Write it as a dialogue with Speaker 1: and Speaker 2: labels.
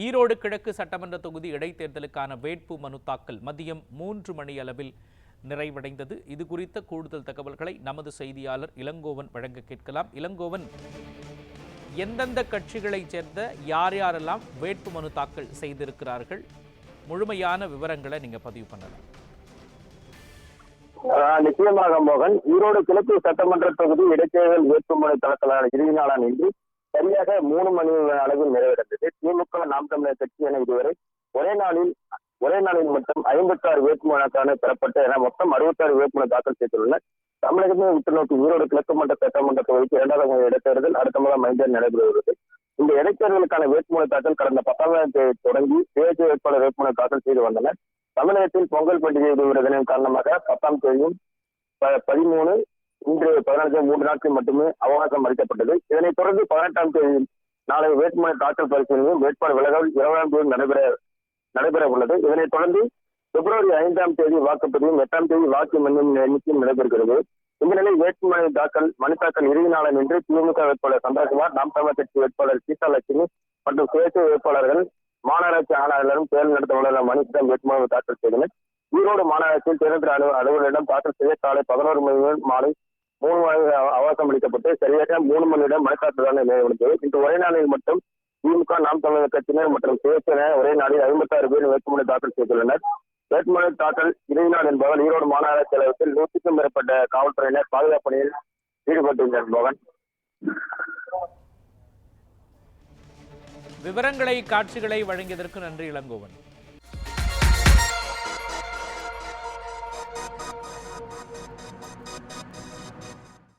Speaker 1: ஈரோடு கிழக்கு சட்டமன்ற தொகுதி இடைத்தேர்தலுக்கான வேட்பு மனு தாக்கல் மதியம் 3 மணி அளவில் நிறைவடைந்தது. இது குறித்த கூடுதல் தகவல்களை நமது செய்தியாளர் இளங்கோவன் வழங்க கேட்கலாம். இளங்கோவன், எந்தெந்த கட்சிகளைச் சேர்ந்த யார் யாரெல்லாம் வேட்பு மனு தாக்கல் செய்திருக்கிறார்கள்? முழுமையான விவரங்களை நீங்க பதிவு பண்ணலாம்.
Speaker 2: நிச்சயமாக மோகன், ஈரோடு கிழக்கு சட்டமன்ற தொகுதி இடைத்தேர்தல் வேட்புமனு தாக்கலான இறுதி நாளான இன்று சரியாக 3 மணி அளவில் நிறைவடைந்தது. திமுக, நாம் தமிழர் கட்சி என இதுவரை ஒரே நாளில் மட்டும் 56 வேட்புமனுக்கான பெறப்பட்டு என மொத்தம் 66 வேட்புமனு தாக்கல் செய்துள்ளனர். தமிழகமே உற்றுநோக்கி ஈரோடு கிழக்கு மன்ற சட்டமன்ற தொகுதிக்கு 2வது இடைத்தேர்தல் அடுத்த மாதம் 5 நடைபெறுகிறது. இந்த இடைத்தேர்தலுக்கான வேட்புமனு தாக்கல் கடந்த 10ஆம் தேதி தொடங்கி சுயேட்சை வேட்பாளர் வேட்புமனு தாக்கல் செய்து வந்தனர். தமிழகத்தில் பொங்கல் பண்டிகை விடுவதன் காரணமாக 10ஆம் தேதியும் 13 இன்று 14 3 நாட்கள் மட்டுமே அவகாசம் அளிக்கப்பட்டது. இதனைத் தொடர்ந்து 18ஆம் தேதி நாளை வேட்புமனு தாக்கல் பரிசீலனையும் வேட்பாளர் விலகல் 20ஆம் தேதி நடைபெற உள்ளது. இதனைத் தொடர்ந்து பிப்ரவரி 5ஆம் தேதி வாக்குப்பதிவும் 8ஆம் தேதி வாக்கு எண்ணிக்கையும் நடைபெறுகிறது. இந்த நிலையில் வேட்புமனு தாக்கல் மனு தாக்கல் இறுதி நாளன் என்று திமுக வேட்பாளர் சந்திரகுமார், நாம் தமிழர் கட்சி வேட்பாளர் சீதாலட்சுமி மற்றும் சுயேட்சை வேட்பாளர்கள் மாநகராட்சி ஆணையாளரும் தேர்தல் நடத்த உள்ள மனுஷன் வேட்புமனு தாக்கல் செய்தனர். ஈரோடு மாநகராட்சியில் தேர்தல் அலுவலரிடம் தாக்கல் செய்ய காலை 11 மணி முதல் மாலை 3 மணி அவகாசம் அளிக்கப்பட்டு சரியாக 3 மணியிடம் மனு தாக்கல் நிறைவடைந்தது. இன்று ஒரே நாளில் மட்டும் திமுக, நாம் தமிழர் கட்சியினர் மற்றும் சுயேட்சை ஒரே நாளில் 56 பேர் வேட்புமனு தாக்கல் செய்துள்ளனர். வேட்புமனு தாக்கல் இறுதி நாள் என்பதால் ஈரோடு மாநகராட்சி அலுவலகத்தில் 100க்கும் மேற்பட்ட காவல்துறையினர் பாதுகாப்பு பணியில் ஈடுபட்டுள்ளனர். மோகன்,
Speaker 1: விவரங்களை, காட்சிகளை வழங்கியதற்கு நன்றி இளங்கோவன்.